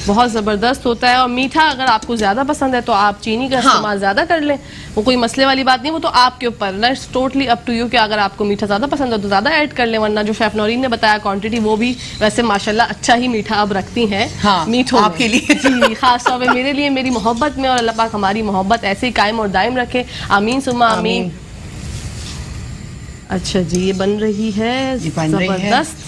बहुत ज़बरदस्त होता है। और मीठा अगर आपको ज़्यादा पसंद है तो आप चीनी का इस्तेमाल ज़्यादा कर लें, वो कोई मसले वाली बात नहीं, वो तो आपके ऊपर ना, it's totally up to you कि अगर आपको मीठा ज़्यादा पसंद है तो ज़्यादा ऐड कर लें, वरना जो शेफ नौरीन ने बताया क्वांटिटी वो भी वैसे माशाल्लाह अच्छा ही मीठा अब रखती हैं। हाँ, मीठों आपके लिए जी, खास तौर पे मेरे लिए, मेरी मोहब्बत में, और अल्लाह पाक हमारी मोहब्बत ऐसे ही कायम और दायम रखे, आमीन सुम्मा आमीन। अच्छा जी, ये बन रही है जबरदस्त।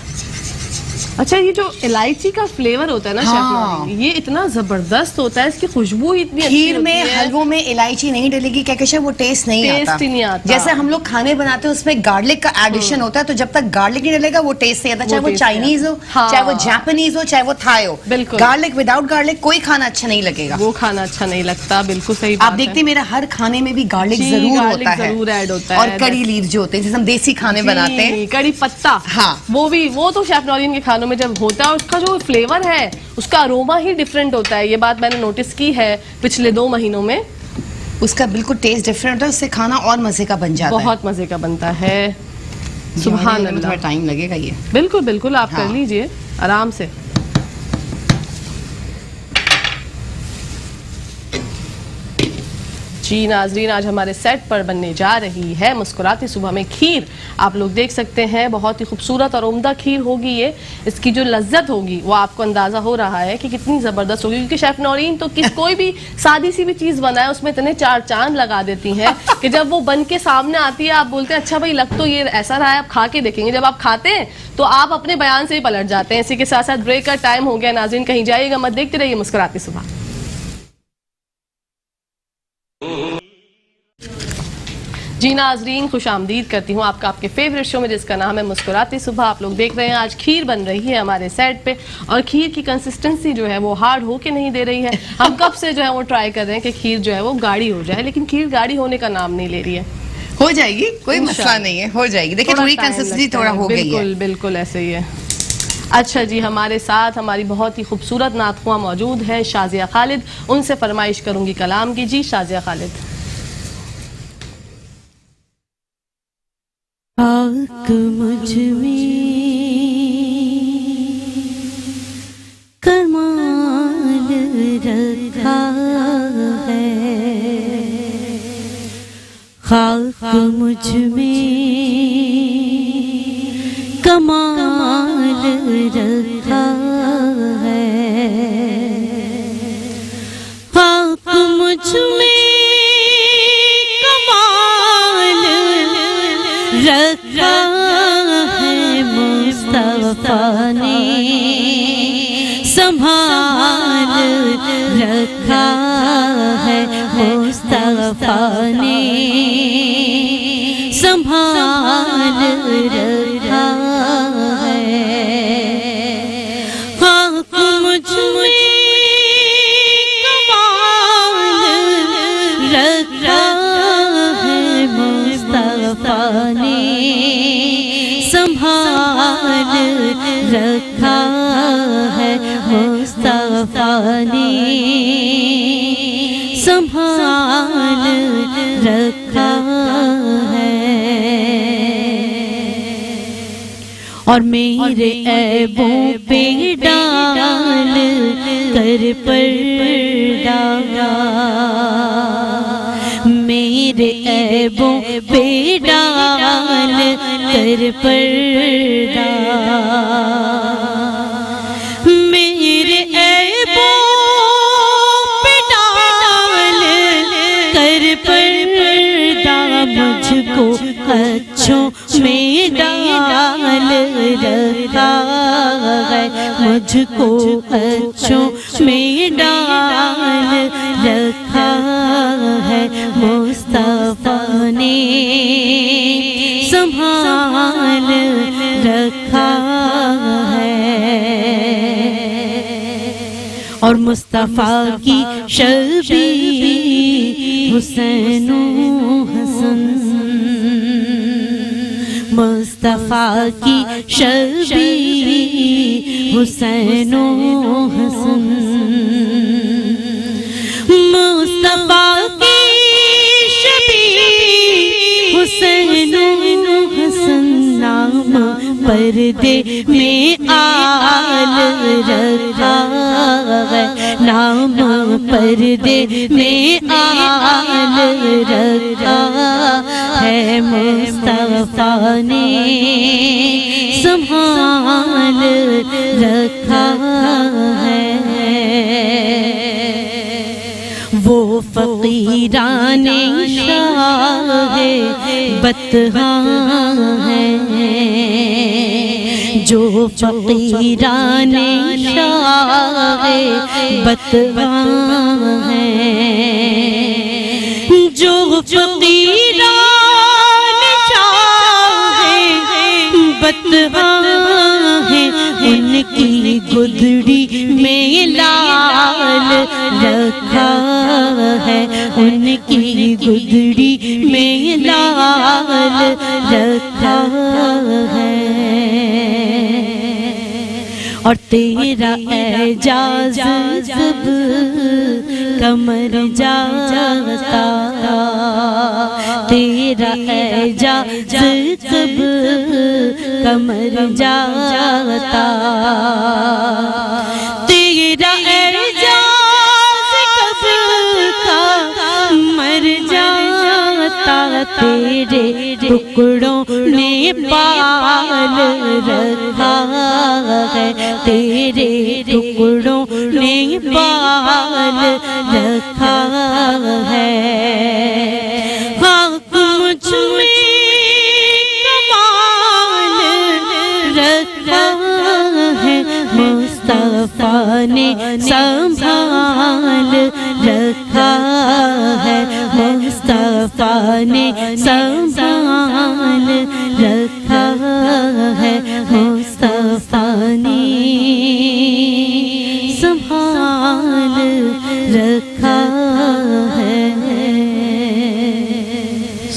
अच्छा, ये जो इलायची का फ्लेवर होता है ना शेफ नौरीन, ये इतना जबरदस्त होता है, इसकी खुशबू ही इतनी अच्छी खीर होती में है। हलवों में इलायची नहीं डलेगी क्या कैसे, वो टेस्ट नहीं आता। जैसे हम लोग खाने बनाते हैं उसमें गार्लिक का एडिशन होता है, तो जब तक गार्लिक नहीं डलेगा वो टेस्ट नहीं आता, चाहे वो चाइनीज हो, चाहे वो जापानीज हो, चाहे वो थाई हो। बिल्कुल, गार्लिक, विदाउट गार्लिक कोई खाना अच्छा नहीं लगेगा, वो खाना अच्छा नहीं लगता। बिल्कुल सही आप देखते हैं मेरा हर खाने में भी गार्लिक जरूर होता है, जरूर ऐड होता है। और करी लीव जो होते हैं जैसे हम देसी खाने बनाते हैं, कड़ी पत्ता, हाँ वो तो शेफ नौरीन के खानों में जब होता है, उसका जो फ्लेवर है, उसका अरोमा ही डिफरेंट होता है। ये बात मैंने नोटिस की है पिछले 2 महीनों में, उसका बिल्कुल टेस्ट डिफरेंट होता है, उससे खाना और मजे का बन जाता है, बहुत मजे का बनता है। सुभान अल्लाह, थोड़ा टाइम लगेगा ये। बिल्कुल बिल्कुल, आप कर लीजिए आराम से। जी नाजरीन, आज हमारे सेट पर बनने जा रही है मुस्कुराती सुबह में खीर। आप लोग देख सकते हैं बहुत ही खूबसूरत और उम्दा खीर होगी ये। इसकी जो लज्जत होगी वो आपको अंदाज़ा हो रहा है कि कितनी ज़बरदस्त होगी, क्योंकि शेफ नौरीन तो कोई भी सादी सी भी चीज़ बनाए उसमें इतने 4 चांद लगा देती हैं कि जब वो बन के सामने आती है आप बोलते हैं अच्छा भाई लग तो ये ऐसा रहा है, आप खा के देखेंगे। जब आप खाते हैं तो आप अपने बयान से ही पलट जाते हैं। इसी के साथ साथ ब्रेक का टाइम हो गया नाजरीन, कहीं जाइएगा मत, देखते रहिए मुस्कुराती सुबह। जी नाजरीन, खुश आमदीद करती हूँ आपका आपके फेवरेट शो में जिसका नाम है मुस्कुराती सुबह। आप लोग देख रहे हैं आज खीर बन रही है हमारे सेट पे, और खीर की कंसिस्टेंसी जो है वो हार्ड हो के नहीं दे रही है। हम कब से जो है वो ट्राई कर रहे हैं कि खीर जो है वो गाढ़ी हो जाए, लेकिन खीर गाढ़ी होने का नाम नहीं ले रही है। हो जाएगी, कोई मसला नहीं है, हो जाएगी। देखिए थोड़ी कंसिस्टेंसी थोड़ा हो गई है। बिल्कुल बिल्कुल ऐसे ही है। अच्छा जी, हमारे साथ हमारी बहुत ही खूबसूरत नातख़्वां मौजूद है शाज़िया खालिद, उनसे फरमाइश करूंगी कलाम की। जी शाज़िया खालिद। आक मुझ में कमाल रखा है, خاک مجھ میں کمال رکھا ہے، خاک مجھ میں کمال رکھا ہے، مصطفیٰ نے سنبھال رکھا ہے، مصطفیٰ نے سنبھال رکھا ہے، خاک مجھ میں کمال رکھا ہے، مصطفیٰ نے سنبھال رکھا ہے، مصطفیٰ نے سنبھال رکھا ہے، اور میرے عیبوں پہ ڈال کر پردہ، میرے عیبوں پہ ڈال کر پردہ، میرے عیبوں پہ ڈال کر پردہ، مجھ کو اچھوں میں ڈال رکھا ہے، مجھ کو اچھوں میں ڈال رکھا ہے، مصطفیٰ نے سنبھال رکھا ہے، اور مصطفیٰ کی شبیہ حسین و حسن، مصطفیٰ کی شبیہ حسین و حسن، مصطفیٰ کی شبیہ حسین و حسن، نام پردے میں آل رکھا ہے، نام پردے میں آل رکھا ہے، مصطفیٰ نے سنبھال رکھا ہے، وہ فقیران شاہ بطحاں ہیں، جو فقیران شاہ بطحاں ہیں، جو فقیران شاہ بطحاں ہیں، ان کی گدڑی میں لال رکھا ہے، ان کی گدڑی میں لال رکھا ہے، اور تیرا اعجاز جب کمر جاتا، تیرا اعجاز جب کمر جاتا، تیرا اعجاز کب کا مر جاتا، تیرے ٹکڑوں نے پال رکھا ہے، تیرے ٹکڑوں نے پال رکھا ہے، خاک مجھ میں کمال رکھا ہے، مصطفیٰ نے سنبھال رکھا ہے، مصطفیٰ نے سنبھال رکھا ہے، مصطفیٰ نے سنبھال رکھا ہے۔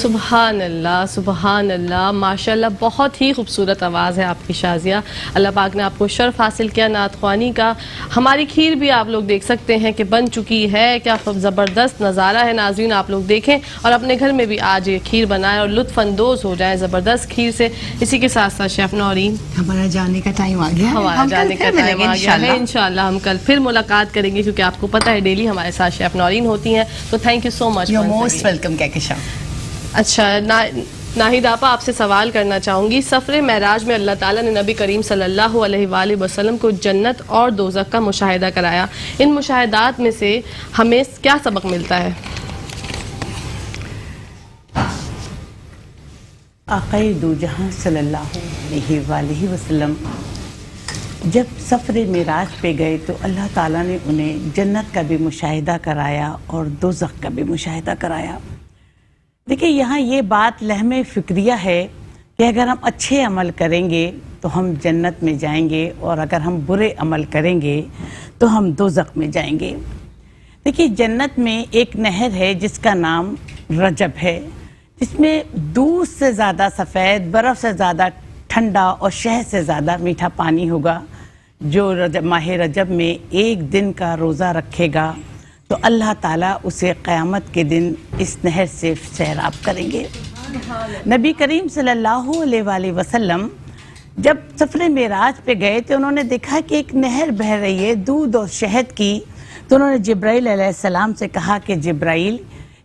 سبحان اللہ، سبحان اللہ، ماشاءاللہ، بہت ہی خوبصورت آواز ہے آپ کی شازیہ۔ اللہ پاک نے آپ کو شرف حاصل کیا نعت خوانی کا۔ ہماری کھیر بھی آپ لوگ دیکھ سکتے ہیں کہ بن چکی ہے، کیا زبردست نظارہ ہے۔ ناظرین آپ لوگ دیکھیں اور اپنے گھر میں بھی آج یہ کھیر بنائیں اور لطف اندوز ہو جائیں زبردست کھیر سے۔ اسی کے ساتھ ساتھ شیف نورین، ہمارا جانے کا ٹائم آ گیا، ہمارا جانے کا ٹائم آ گیا ہے۔ انشاءاللہ ہم کل پھر ملاقات کریں گے، کیونکہ آپ کو پتہ ہے ڈیلی ہمارے ساتھ شیف نورین ہوتی ہیں۔ تو thank you so much, you most welcome Kahkashan. اچھا ناہید آپا آپ سے سوال کرنا چاہوں گی، سفر معراج میں اللہ تعالیٰ نے نبی کریم صلی اللہ علیہ وآلہ وسلم کو جنت اور دوزخ کا مشاہدہ کرایا، ان مشاہدات میں سے ہمیں کیا سبق ملتا ہے؟ آقائے دو جہاں صلی اللہ علیہ وآلہ وسلم جب سفر معراج پہ گئے تو اللہ تعالیٰ نے انہیں جنت کا بھی مشاہدہ کرایا اور دوزخ کا بھی مشاہدہ کرایا۔ دیکھیں یہاں یہ بات لہم فکریہ ہے کہ اگر ہم اچھے عمل کریں گے تو ہم جنت میں جائیں گے، اور اگر ہم برے عمل کریں گے تو ہم دوزخ میں جائیں گے۔ دیکھیے جنت میں ایک نہر ہے جس کا نام رجب ہے، جس میں دودھ سے زیادہ سفید، برف سے زیادہ ٹھنڈا اور شہد سے زیادہ میٹھا پانی ہوگا۔ جو ماہ رجب میں ایک دن کا روزہ رکھے گا تو اللہ تعالیٰ اسے قیامت کے دن اس نہر سے سیراب کریں گے۔ نبی کریم صلی اللہ علیہ وآلہ وسلم جب سفر معراج پہ گئے تو انہوں نے دیکھا کہ ایک نہر بہہ رہی ہے دودھ اور شہد کی، تو انہوں نے جبرائیل علیہ السلام سے کہا کہ جبرائیل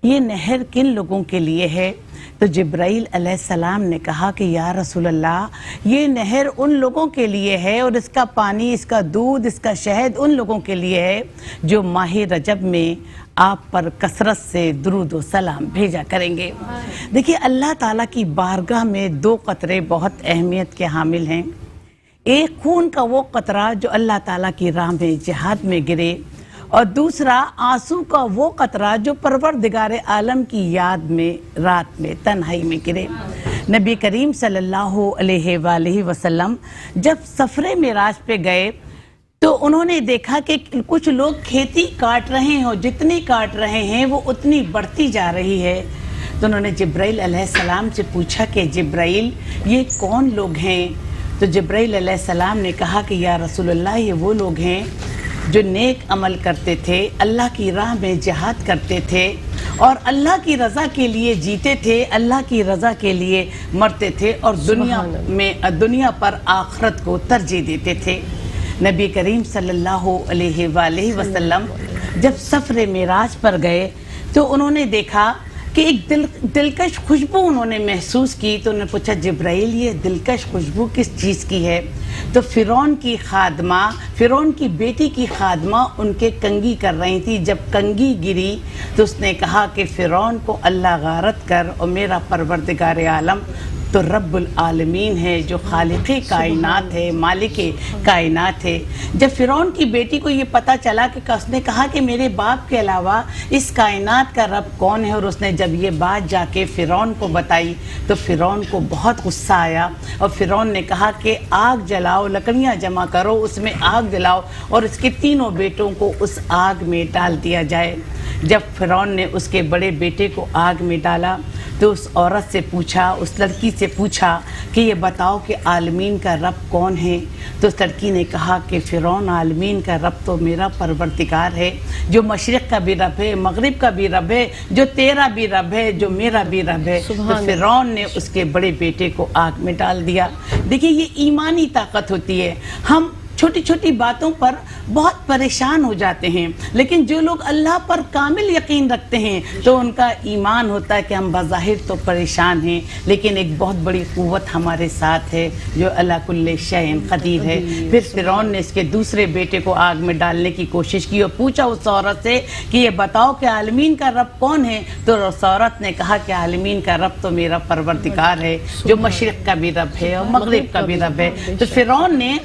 یہ نہر کن لوگوں کے لیے ہے؟ تو جبرائیل علیہ السلام نے کہا کہ یا رسول اللہ یہ نہر ان لوگوں کے لیے ہے، اور اس کا پانی، اس کا دودھ، اس کا شہد ان لوگوں کے لیے ہے جو ماہ رجب میں آپ پر کثرت سے درود و سلام بھیجا کریں گے۔ دیکھیے اللہ تعالیٰ کی بارگاہ میں دو قطرے بہت اہمیت کے حامل ہیں، ایک خون کا وہ قطرہ جو اللہ تعالیٰ کی راہ میں جہاد میں گرے، اور دوسرا آنسو کا وہ قطرہ جو پروردگار عالم کی یاد میں رات میں تنہائی میں گرے۔ نبی کریم صلی اللہ علیہ وآلہ وسلم جب سفر معراج پہ گئے تو انہوں نے دیکھا کہ کچھ لوگ کھیتی کاٹ رہے ہیں، اور جتنی کاٹ رہے ہیں وہ اتنی بڑھتی جا رہی ہے۔ تو انہوں نے جبرائیل علیہ السلام سے پوچھا کہ جبرائیل یہ کون لوگ ہیں؟ تو جبرائیل علیہ السلام نے کہا کہ یا رسول اللہ یہ وہ لوگ ہیں جو نیک عمل کرتے تھے، اللہ کی راہ میں جہاد کرتے تھے، اور اللہ کی رضا کے لیے جیتے تھے، اللہ کی رضا کے لیے مرتے تھے، اور دنیا پر آخرت کو ترجیح دیتے تھے۔ نبی کریم صلی اللہ علیہ وآلہ وسلم جب سفر معراج پر گئے تو انہوں نے دیکھا کہ ایک دلکش خوشبو انہوں نے محسوس کی، تو انہوں نے پوچھا جبرائیل یہ دلکش خوشبو کس چیز کی ہے؟ تو فرعون کی خادمہ، فرعون کی بیٹی کی خادمہ ان کے کنگھی کر رہی تھی۔ جب کنگھی گری تو اس نے کہا کہ فرعون کو اللہ غارت کر، اور میرا پروردگار عالم تو رب العالمین ہے، جو خالق کائنات ہے، مالک کائنات ہے۔ جب فرعون کی بیٹی کو یہ پتہ چلا کہ اس نے کہا کہ میرے باپ کے علاوہ اس کائنات کا رب کون ہے، اور اس نے جب یہ بات جا کے فرعون کو بتائی تو فرعون کو بہت غصہ آیا، اور فرعون نے کہا کہ آگ جلاؤ، لکڑیاں جمع کرو، اس میں آگ جلاؤ، اور اس کے تینوں بیٹوں کو اس آگ میں ڈال دیا جائے۔ جب فرعون نے اس کے بڑے بیٹے کو آگ میں ڈالا تو اس عورت سے پوچھا، اس لڑکی سے پوچھا کہ یہ بتاؤ کہ عالمین کا رب کون ہے؟ تو اس لڑکی نے کہا کہ فرعون عالمین کا رب تو میرا پروردگار ہے، جو مشرق کا بھی رب ہے، مغرب کا بھی رب ہے، جو تیرا بھی رب ہے، جو میرا بھی رب ہے۔ تو فرعون نے اس کے بڑے بیٹے کو آگ میں ڈال دیا۔ دیکھیے یہ ایمانی طاقت ہوتی ہے۔ ہم چھوٹی چھوٹی باتوں پر بہت پریشان ہو جاتے ہیں، لیکن جو لوگ اللہ پر کامل یقین رکھتے ہیں تو ان کا ایمان ہوتا ہے کہ ہم بظاہر تو پریشان ہیں لیکن ایک بہت بڑی قوت ہمارے ساتھ ہے جو اللہ کل شیء قدیر ہے۔ پھر فرعون نے اس کے دوسرے بیٹے کو آگ میں ڈالنے کی کوشش کی اور پوچھا اس عورت سے کہ یہ بتاؤ کہ عالمین کا رب کون ہے؟ تو اس عورت نے کہا کہ عالمین کا رب تو میرا پروردگار ہے، جو مشرق کا بھی رب ہے اور مغرب کا بھی رب ہے۔ تو فرعون نے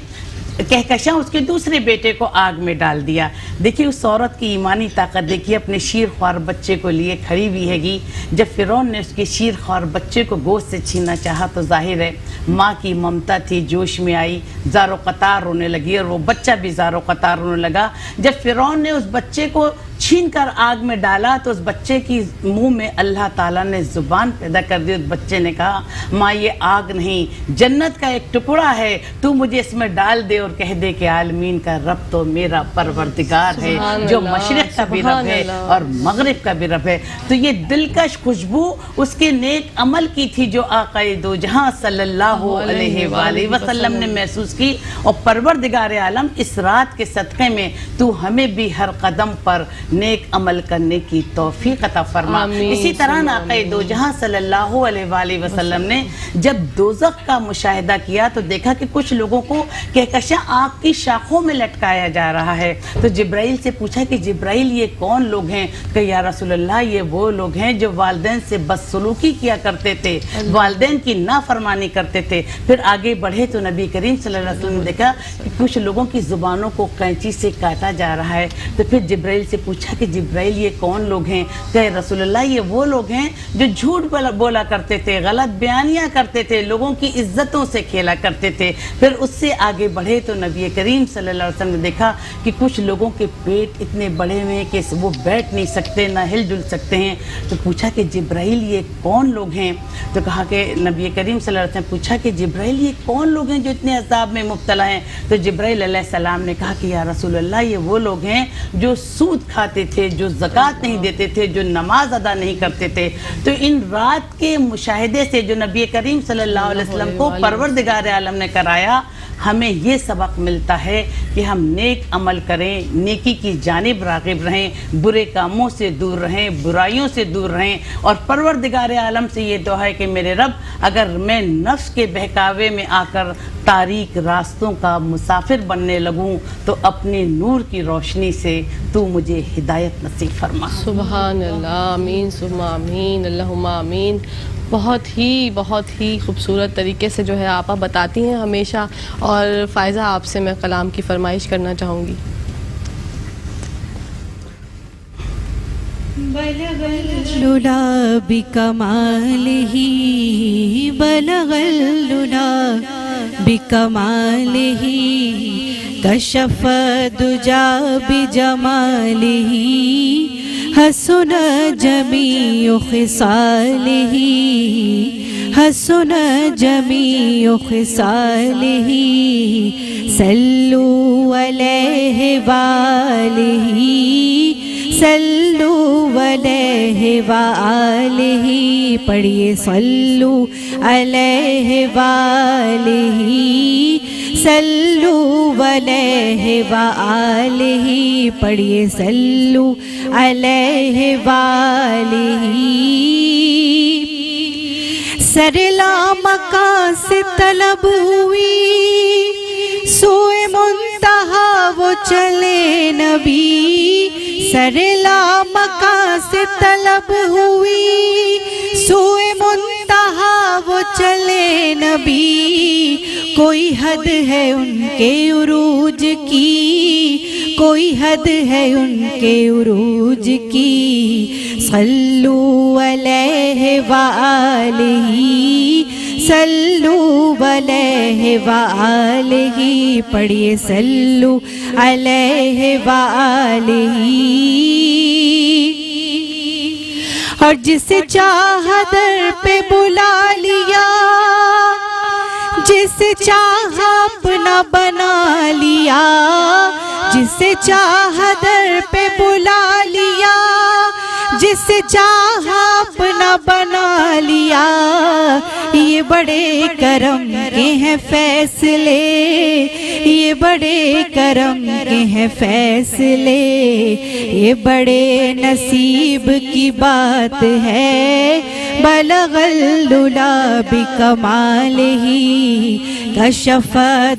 کہکشاں اس کے دوسرے بیٹے کو آگ میں ڈال دیا۔ دیکھیے اس عورت کی ایمانی طاقت دیکھیے، اپنے شیر خوار بچے کو لیے کھڑی ہوئی ہے گی۔ جب فرعون نے اس کے شیر خوار بچے کو گوشت سے چھیننا چاہا تو ظاہر ہے ماں کی ممتا تھی، جوش میں آئی، زار و قطار رونے لگی، اور وہ بچہ بھی زار و قطار رونے لگا۔ جب فرعون نے اس بچے کو چھین کر آگ میں ڈالا تو اس بچے کی منہ میں اللہ تعالیٰ نے زبان پیدا کر دی۔ اس بچے نے کہا ماں یہ آگ نہیں، جنت کا ایک ٹکڑا ہے، تو مجھے اس میں ڈال دے اور کہہ دے کہ عالمین کا رب تو میرا پروردگار ہے، جو مشرق کا بھی رب ہے اور مغرب کا بھی رب ہے۔ تو یہ دلکش خوشبو اس کے نیک عمل کی تھی جو آقائے دو جہاں صلی اللہ علیہ وآلہ وسلم نے محسوس کی، اور پروردگار عالم اس رات کے صدقے میں تو ہمیں بھی ہر قدم پر नेक अमल करने की तौफीक अता फरमा। आमीन, इसी तरह सुम्मा नाक़े दो जहां सल्लल्लाहु अलैहि वसल्लम ने जब दोज़ख का मुशाहिदा किया तो देखा कि कुछ लोगों को कहकशां आग की शाखों में लटकाया जा रहा है। तो जिब्राइल से पूछा कि जिब्राइल ये कौन लोग हैं? कि या रसूलल्लाह ये वो लोग हैं जो वालिदैन से बदसलूकी किया करते थे, वालिदैन की नाफरमानी करते थे। फिर आगे बढ़े तो नबी करीम सल्लल्लाहु अलैहि वसल्लम ने देखा कि कुछ लोगों की जुबानों को कैंची से काटा जा रहा है। तो फिर जिब्राइल से पूछा कि जिब्राइल ये कौन लोग हैं? कहे रसूलल्लाह ये वो लोग हैं जो झूठ बोला करते थे, गलत बयानियां करते थे, लोगों की इज्जतों से खेला करते थे। फिर उससे आगे बढ़े तो नबी करीम सल्लल्लाहु अलैहि वसल्लम ने देखा कि कुछ लोगों के पेट इतने बड़े हुए हैं कि वो बैठ नहीं सकते, ना हिलजुल सकते हैं। तो पूछा कि जिब्राइल ये कौन लोग हैं? तो कहा कि नबी करीम सल्लल्लाहु अलैहि वसल्लम ने पूछा कि जिब्राइल ये कौन लोग हैं जो इतने अज़ाब में मुब्तला हैं? तो जिब्राइल अलैहिस्सलाम ने कहा कि या रसूलल्लाह ये वो लोग हैं जो सूद खाते थे, जो ज़कात नहीं देते थे, जो नमाज अदा नहीं करते थे। तो इन रात के मुशाहिदे से जो नबी करीम सल्लल्लाहु अलैहि वसल्लम को परवरदिगार आलम ने कराया, हमें ये सबक मिलता है कि हम नेक अमल करें, नेकी की जानिब राग़िब रहें, बुरे कामों से दूर रहें, बुराइयों से दूर रहें। और परवरदिगार आलम से ये दुआ है कि मेरे रब, अगर मैं नफ्स के बहकावे में आकर तारीक रास्तों का मुसाफिर बनने लगूं तो अपने नूर की रोशनी से तू मुझे हिदायत नसीब फरमा। सुभान अल्लाह, आमीन सुम्मा आमीन, अल्लाहुम्मा आमीन। बहुत ही खूबसूरत तरीके से जो है आप बताती हैं हमेशा। और फ़ायज़ा आपसे मैं कलाम की फरमाइश करना चाहूँगी। लुला बिकमालिही, बलगल्लुला बिकमालिही, कशफ दुजा बिजमालिही, हसन जमीउ खिसालिही, हसन जमीउ खिसालिही, सल्लु अलैहि वालिही, सल्लु अलैहि वालिही। पढ़िए सल्लु अलैहि वालिही, सल्लु अलैहि वालिही। पढ़िए सल्लु अलैहि वालिही। सरला मका से तलब हुई, सोए मुंतहा वो चले नबी। सरला मका से तलब हुई, सोए मुंतहा वो चले नबी। कोई हद है उनके उरूज की, कोई हद है उनके उरूज की। सल्लु अलैहि वालिही, सल्लु अलैहि वालिही। पढ़िए सल्लु अलैहि वालिही। और जिसे चाहा दर पे बुला लिया, जिसे चाहा अपना बना लिया, जिसे चाहा दर पे बुला लिया, जिसे चाहा अपना बना लिया। ये बड़े करम के हैं फैसले, ये बड़े करम के हैं फैसले। ये बड़े नसीब की बात है, बलगल्लुला बिकमालिही, कशफ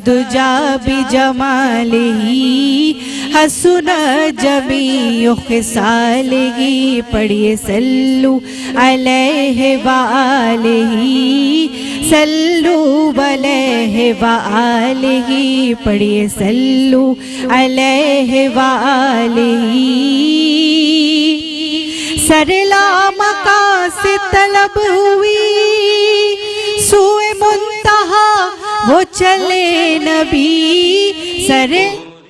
दुजा बिजमालिही, हसन जमीउ खिसालिही। पढ़िए सल्लु अलैहि वालिही, सल्लु अलैहि वालिही। पढ़िए सल्लु अलैहि वालिही। सरला मका से तलब हुई, सोए मुंतहा वो चले नबी। सरे